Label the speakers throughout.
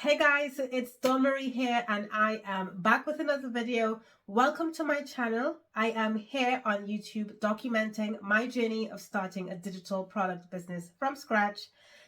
Speaker 1: Hey guys, it's Dawn Marie here and I am back with another video. Welcome to my channel. I am here on YouTube documenting my journey of starting a digital product business from scratch.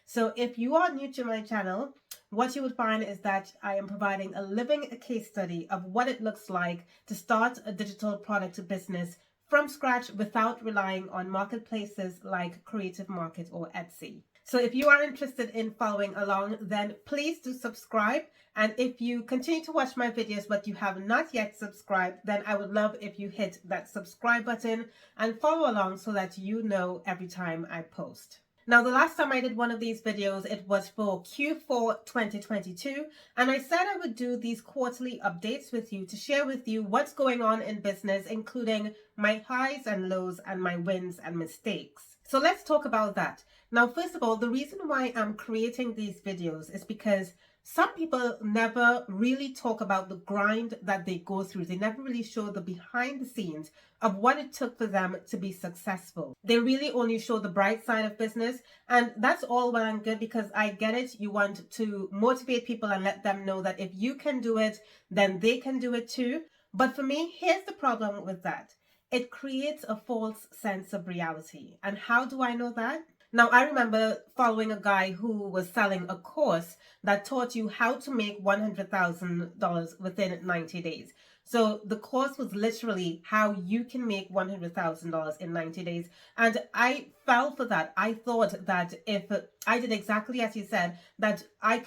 Speaker 1: So if you are new to my channel, what you would find is that I am providing a living case study of what it looks like to start a digital product business from scratch without relying on marketplaces like Creative Market or Etsy. So if you are interested in following along, then please do subscribe. And if you continue to watch my videos but you have not yet subscribed, then I would love if you hit that subscribe button and follow along so that you know every time I post. Now, the last time I did one of these videos, it was for Q4 2022, and I said I would do these quarterly updates with you to share with you what's going on in business, including my highs and lows and my wins and mistakes. So let's talk about that. Now, first of all, the reason why I'm creating these videos is because some people never really talk about the grind that they go through. They never really show the behind the scenes of what it took for them to be successful. They really only show the bright side of business, and that's all well and good because I get it. You want to motivate people and let them know that if you can do it, then they can do it too. But for me, here's the problem with that. It creates a false sense of reality. And how do I know that? Now, I remember following a guy who was selling a course that taught you how to make $100,000 within 90 days. So the course was literally how you can make $100,000 in 90 days. And I fell for that. I thought that if I did exactly as he said, that I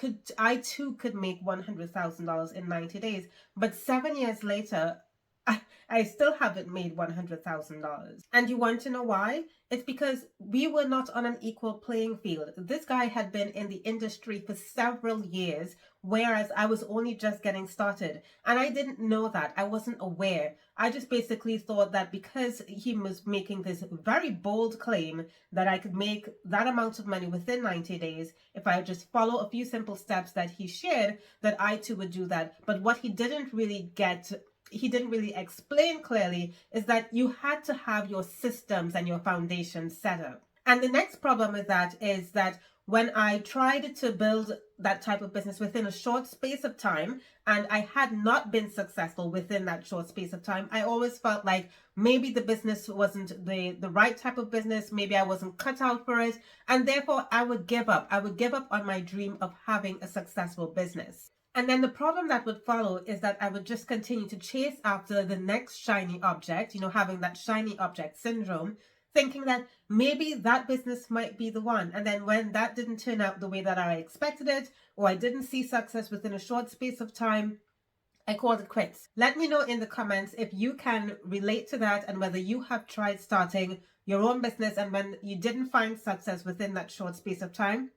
Speaker 1: too could make $100,000 in 90 days. But 7 years later, I still haven't made $100,000. And you want to know why? It's because we were not on an equal playing field. This guy had been in the industry for several years, whereas I was only just getting started. And I didn't know that. I wasn't aware. I just basically thought that because he was making this very bold claim that I could make that amount of money within 90 days, if I just follow a few simple steps that he shared, that I too would do that. But what he didn't really explain clearly is that you had to have your systems and your foundation set up. And the next problem with that is that when I tried to build that type of business within a short space of time, and I had not been successful within that short space of time, I always felt like maybe the business wasn't the right type of business, maybe I wasn't cut out for it, and therefore I would give up. I would give up on my dream of having a successful business. And then the problem that would follow is that I would just continue to chase after the next shiny object, having that shiny object syndrome, thinking that maybe that business might be the one. And then when that didn't turn out the way that I expected it, or I didn't see success within a short space of time, I called it quits. Let me know in the comments if you can relate to that and whether you have tried starting your own business and when you didn't find success within that short space of time,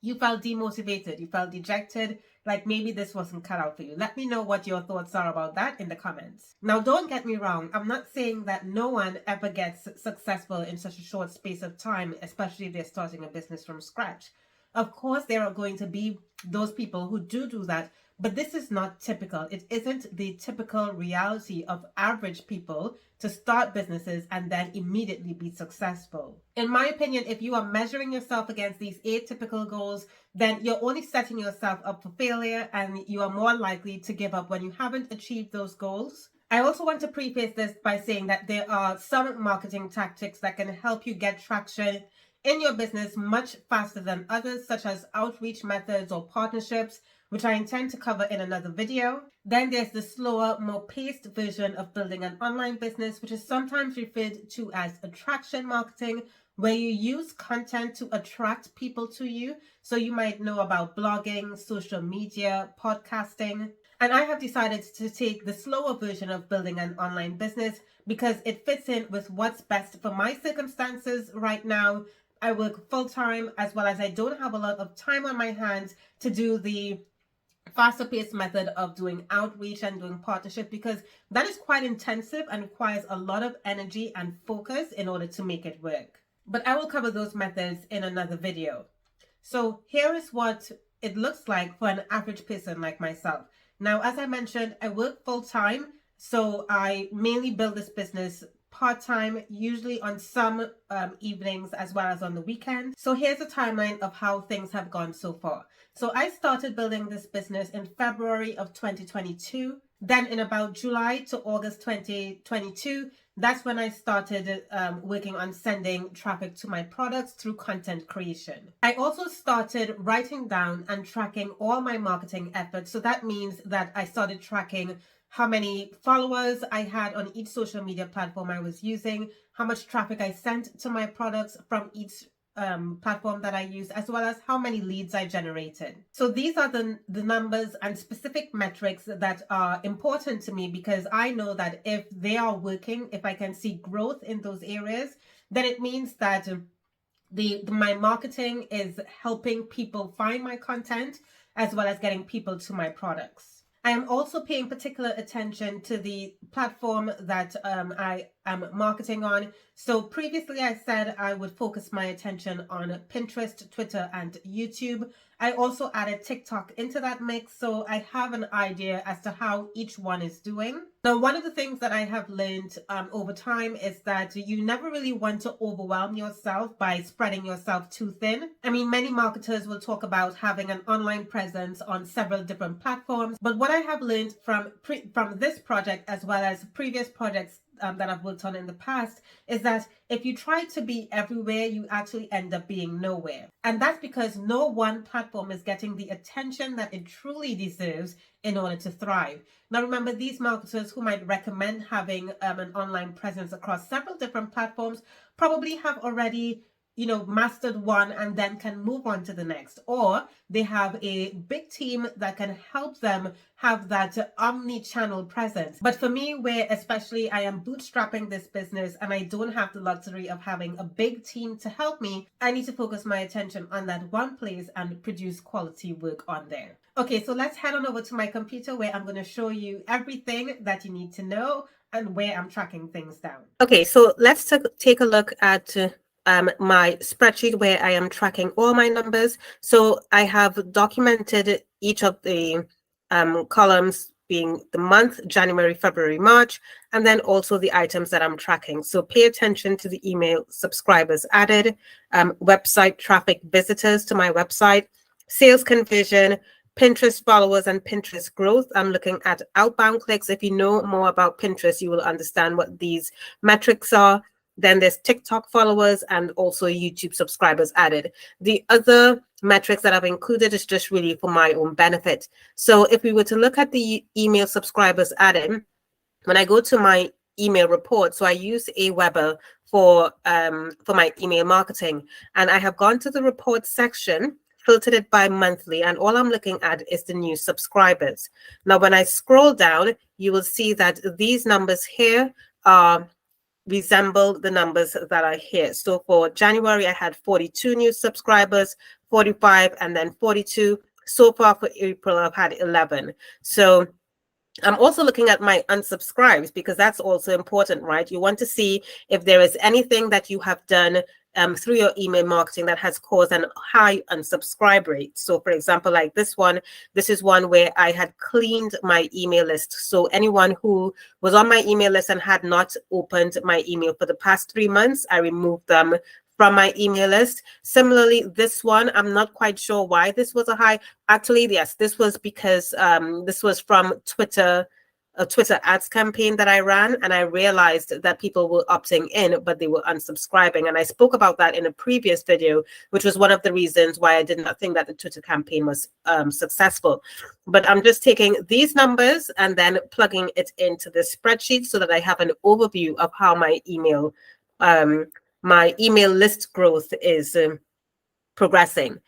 Speaker 1: you felt demotivated, you felt dejected, like maybe this wasn't cut out for you. Let me know what your thoughts are about that in the comments. Now, don't get me wrong. I'm not saying that no one ever gets successful in such a short space of time, especially if they're starting a business from scratch. Of course, there are going to be those people who do that, but this is not typical. It isn't the typical reality of average people to start businesses and then immediately be successful. In my opinion, if you are measuring yourself against these atypical goals, then you're only setting yourself up for failure and you are more likely to give up when you haven't achieved those goals. I also want to preface this by saying that there are some marketing tactics that can help you get traction in your business much faster than others, such as outreach methods or partnerships, which I intend to cover in another video. Then there's the slower, more paced version of building an online business, which is sometimes referred to as attraction marketing, where you use content to attract people to you. So you might know about blogging, social media, podcasting. And I have decided to take the slower version of building an online business because it fits in with what's best for my circumstances right now. I work full-time, as well as I don't have a lot of time on my hands to do the faster paced method of doing outreach and doing partnership, because that is quite intensive and requires a lot of energy and focus in order to make it work. But I will cover those methods in another video. So here is what it looks like for an average person like myself. Now, as I mentioned, I work full-time, so I mainly build this business part-time, usually on some evenings as well as on the weekend. So here's a timeline of how things have gone so far. So I started building this business in February of 2022. Then in about July to August 2022, that's when I started working on sending traffic to my products through content creation. I also started writing down and tracking all my marketing efforts. So that means that I started tracking how many followers I had on each social media platform I was using, how much traffic I sent to my products from each platform that I use, as well as how many leads I generated. So these are the numbers and specific metrics that are important to me, because I know that if they are working, if I can see growth in those areas, then it means that my marketing is helping people find my content as well as getting people to my products. I am also paying particular attention to the platform that I am marketing on. So previously I said I would focus my attention on Pinterest, Twitter, and YouTube. I also added TikTok into that mix, so I have an idea as to how each one is doing. Now, one of the things that I have learned over time is that you never really want to overwhelm yourself by spreading yourself too thin. I mean, many marketers will talk about having an online presence on several different platforms, but what I have learned from this project as well as previous projects that I've worked on in the past is that if you try to be everywhere, you actually end up being nowhere. And that's because no one platform is getting the attention that it truly deserves in order to thrive. Now, remember, these marketers who might recommend having an online presence across several different platforms probably have already mastered one and then can move on to the next, or they have a big team that can help them have that omni-channel presence. But for me, where especially I am bootstrapping this business and I don't have the luxury of having a big team to help me, I need to focus my attention on that one place and produce quality work on there. Okay, so let's head on over to my computer where I'm going to show you everything that you need to know and where I'm tracking things down. Okay, so let's take a look at my spreadsheet where I am tracking all my numbers. So I have documented each of the columns being the month, January, February, March, and then also the items that I'm tracking. So pay attention to the email subscribers added, website traffic visitors to my website, sales conversion, Pinterest followers, and Pinterest growth. I'm looking at outbound clicks. If you know more about Pinterest, you will understand what these metrics are. Then there's TikTok followers and also YouTube subscribers added. The other metrics that I've included is just really for my own benefit. So if we were to look at the email subscribers added, when I go to my email report, so I use Aweber for my email marketing, and I have gone to the report section, filtered it by monthly, and all I'm looking at is the new subscribers. Now, when I scroll down, you will see that these numbers here resemble the numbers that are here. So for January, I had 42 new subscribers, 45, and then 42. So far for April, I've had 11. So I'm also looking at my unsubscribes, because that's also important, right? You want to see if there is anything that you have done through your email marketing that has caused an high unsubscribe rate. So for example, like this is one where I had cleaned my email list. So anyone who was on my email list and had not opened my email for the past 3 months, I removed them from my email list. Similarly, this one, I'm not quite sure why this was a high. Actually, yes, this was because this was from Twitter, a Twitter ads campaign that I ran, and I realized that people were opting in, but they were unsubscribing. And I spoke about that in a previous video, which was one of the reasons why I did not think that the Twitter campaign was successful. But I'm just taking these numbers and then plugging it into the spreadsheet so that I have an overview of how my email list growth is progressing.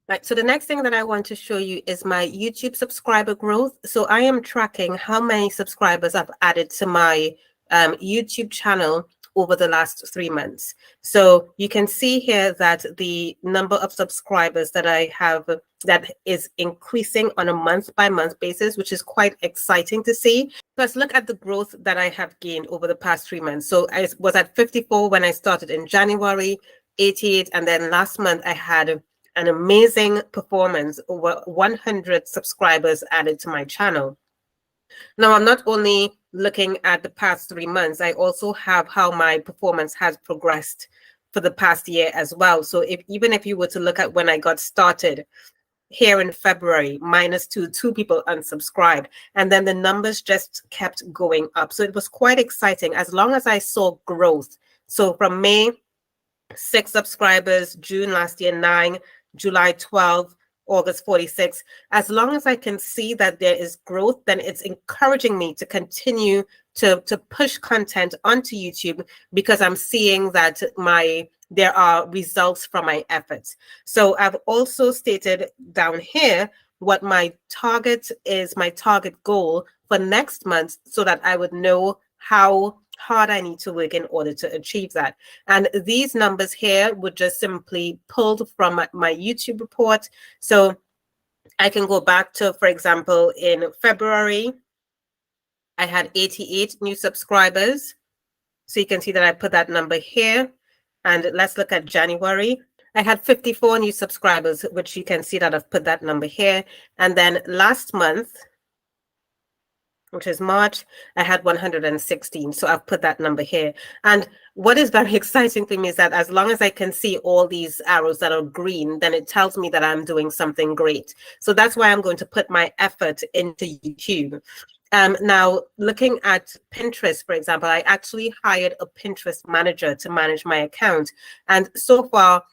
Speaker 1: Right, so the next thing that I want to show you is my YouTube subscriber growth. So I am tracking how many subscribers I've added to my YouTube channel over the last 3 months. So you can see here that the number of subscribers that I have, that is increasing on a month-by-month basis, which is quite exciting to see. Let's look at the growth that I have gained over the past 3 months. So I was at 54 when I started in January, 88, and then last month I had an amazing performance, over 100 subscribers added to my channel. Now, I'm not only looking at the past 3 months, I also have how my performance has progressed for the past year as well. So even if you were to look at when I got started here in February, -2 people unsubscribed, and then the numbers just kept going up. So it was quite exciting as long as I saw growth. So from May, 6 subscribers, June last year, 9, July, 12, August, 46. As long as I can see that there is growth, then it's encouraging me to continue to push content onto YouTube, because I'm seeing that there are results from my efforts. So I've also stated down here what my target is, my target goal for next month, so that I would know how hard I need to work in order to achieve that. And these numbers here would just simply pulled from my YouTube report. So I can go back to, for example, in February, I had 88 new subscribers. So you can see that I put that number here. And let's look at January. I had 54 new subscribers, which you can see that I've put that number here. And then last month, which is March, I had 116. So I've put that number here. And what is very exciting to me is that as long as I can see all these arrows that are green, then it tells me that I'm doing something great. So that's why I'm going to put my effort into YouTube. Now, looking at Pinterest, for example, I actually hired a Pinterest manager to manage my account. And so far,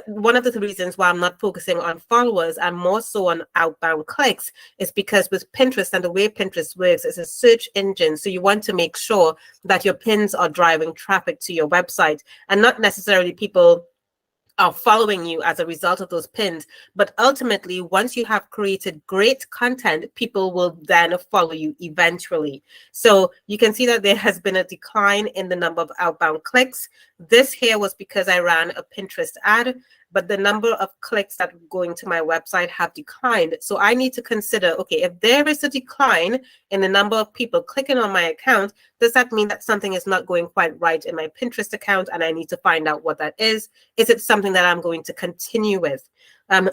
Speaker 1: one of the reasons why I'm not focusing on followers and more so on outbound clicks is because with Pinterest, and the way Pinterest works is a search engine. So you want to make sure that your pins are driving traffic to your website, and not necessarily people are following you as a result of those pins. But ultimately, once you have created great content, people will then follow you eventually. So you can see that there has been a decline in the number of outbound clicks. This here was because I ran a Pinterest ad, but the number of clicks that are going to my website have declined. So I need to consider, okay, if there is a decline in the number of people clicking on my account, does that mean that something is not going quite right in my Pinterest account, and I need to find out what that is? Is it something that I'm going to continue with?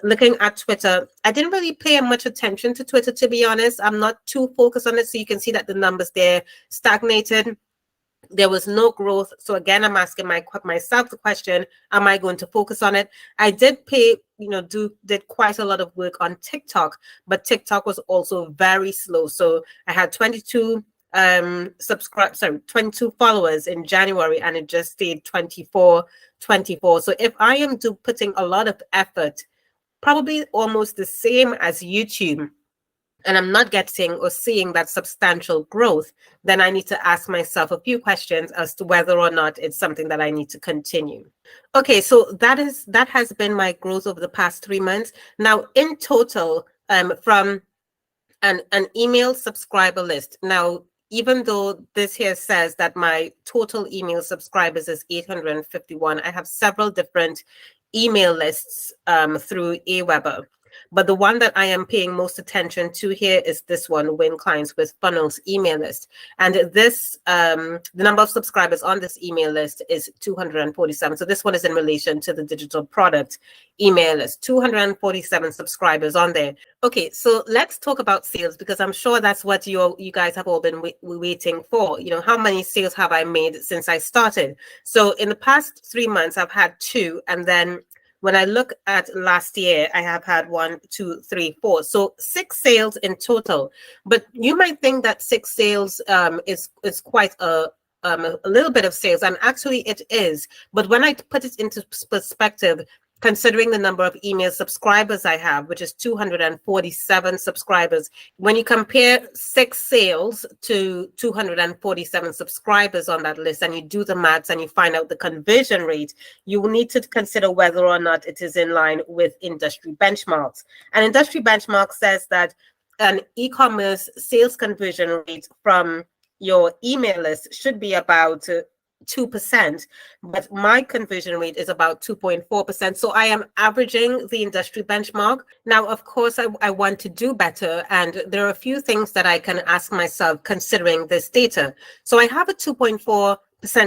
Speaker 1: Looking at Twitter, I didn't really pay much attention to Twitter, to be honest. I'm not too focused on it. So you can see that the numbers there stagnated. There was no growth. So again, I'm asking myself the question, am I going to focus on it? I did did quite a lot of work on TikTok, but TikTok was also very slow. So I had 22 22 followers in January, and it just stayed 24. So if I am putting a lot of effort, probably almost the same as YouTube, and I'm not getting or seeing that substantial growth, then I need to ask myself a few questions as to whether or not it's something that I need to continue. Okay, so that has been my growth over the past 3 months. Now, in total, from an email subscriber list. Now, even though this here says that my total email subscribers is 851, I have several different email lists through Aweber. But the one that I am paying most attention to here is this one, Win Clients with Funnels email list. And this, the number of subscribers on this email list is 247. So this one is in relation to the digital product email list, 247 subscribers on there. Okay, so let's talk about sales, because I'm sure that's what you guys have all been waiting for. You know, how many sales have I made since I started? So in the past 3 months, I've had 2, and then when I look at last year, I have had 1, 2, 3, 4. So 6 sales in total. But you might think that 6 sales is quite a little bit of sales, and actually it is. But when I put it into perspective, considering the number of email subscribers I have, which is 247 subscribers, when you compare 6 sales to 247 subscribers on that list, and you do the maths and you find out the conversion rate, you will need to consider whether or not it is in line with industry benchmarks. And industry benchmark says that an e-commerce sales conversion rate from your email list should be about 2%, but my conversion rate is about 2.4%. So I am averaging the industry benchmark. Now, of course, I want to do better, and there are a few things that I can ask myself considering this data. So I have a 2.4%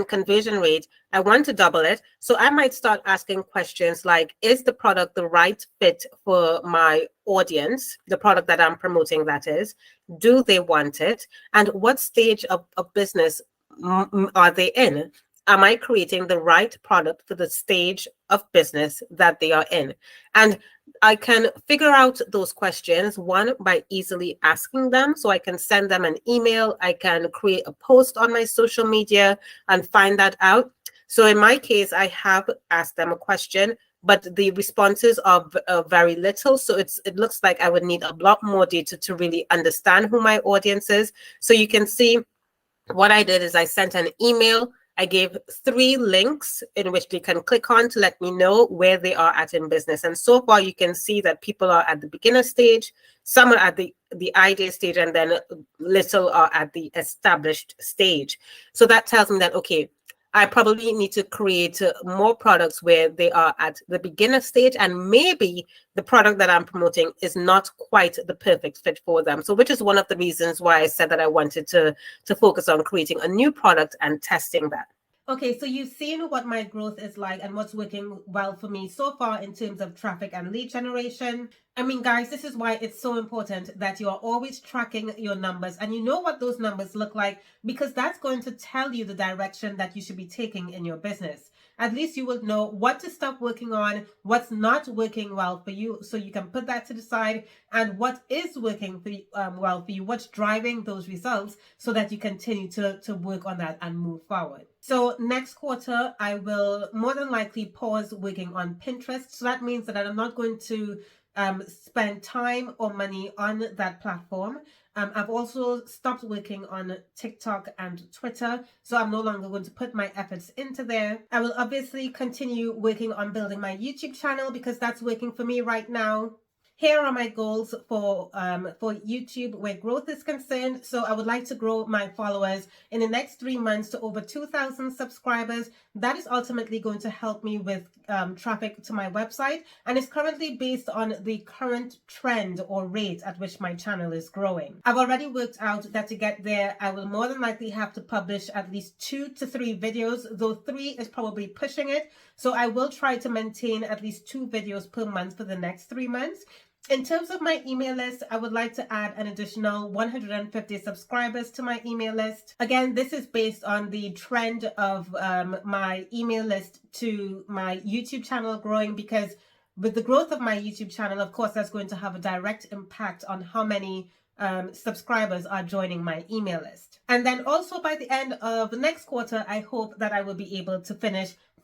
Speaker 1: conversion rate. I want to double it. So I might start asking questions like, is the product the right fit for my audience, the product that I'm promoting, that is? Do they want it? And what stage of business are they in? Am I creating the right product for the stage of business that they are in? And I can figure out those questions, one, by easily asking them. So I can send them an email, I can create a post on my social media and find that out. So in my case, I have asked them a question, but the responses are very little. So it looks like I would need a lot more data to really understand who my audience is. So you can see what I did is I sent an email. I gave 3 links in which they can click on to let me know where they are at in business. And so far, you can see that people are at the beginner stage, some are at the idea stage, and then little are at the established stage. So that tells me that, okay, I probably need to create more products where they are at the beginner stage, and maybe the product that I'm promoting is not quite the perfect fit for them. So which is one of the reasons why I said that I wanted to focus on creating a new product and testing that. Okay, so you've seen what my growth is like and what's working well for me so far in terms of traffic and lead generation. I mean, guys, this is why it's so important that you are always tracking your numbers and you know what those numbers look like, because that's going to tell you the direction that you should be taking in your business. At least you will know what to stop working on, what's not working well for you, so you can put that to the side, and what is working for you, well for you, what's driving those results, so that you continue to work on that and move forward. So next quarter, I will more than likely pause working on Pinterest. So that means that I'm not going to spend time or money on that platform. I've also stopped working on TikTok and Twitter, so I'm no longer going to put my efforts into there. I will obviously continue working on building my YouTube channel because that's working for me right now. Here are my goals for YouTube where growth is concerned. So I would like to grow my followers in the next 3 months to over 2,000 subscribers. That is ultimately going to help me with traffic to my website, and it's currently based on the current trend or rate at which my channel is growing. I've already worked out that to get there, I will more than likely have to publish at least 2 to 3 videos, though 3 is probably pushing it. So I will try to maintain at least 2 videos per month for the next 3 months. In terms of my email list, I would like to add an additional 150 subscribers to my email list. Again, this is based on the trend of my email list to my YouTube channel growing, because with the growth of my YouTube channel, of course, that's going to have a direct impact on how many subscribers are joining my email list. And then also by the end of the next quarter, I hope that I will be able to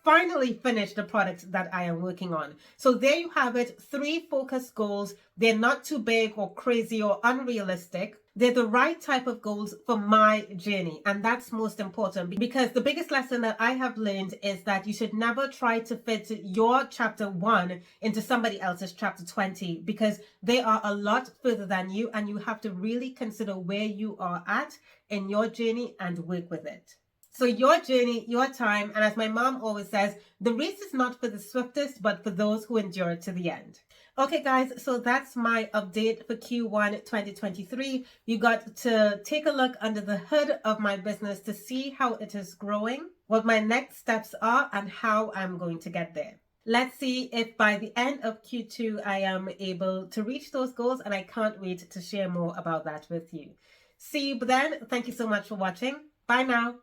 Speaker 1: finally finish the product that I am working on. So there you have it, 3 focus goals. They're not too big or crazy or unrealistic. They're the right type of goals for my journey. And that's most important, because the biggest lesson that I have learned is that you should never try to fit your chapter 1 into somebody else's chapter 20, because they are a lot further than you, and you have to really consider where you are at in your journey and work with it. So your journey, your time, and as my mom always says, the race is not for the swiftest, but for those who endure to the end. Okay, guys, so that's my update for Q1 2023. You got to take a look under the hood of my business to see how it is growing, what my next steps are, and how I'm going to get there. Let's see if by the end of Q2, I am able to reach those goals, and I can't wait to share more about that with you. See you then. Thank you so much for watching. Bye now.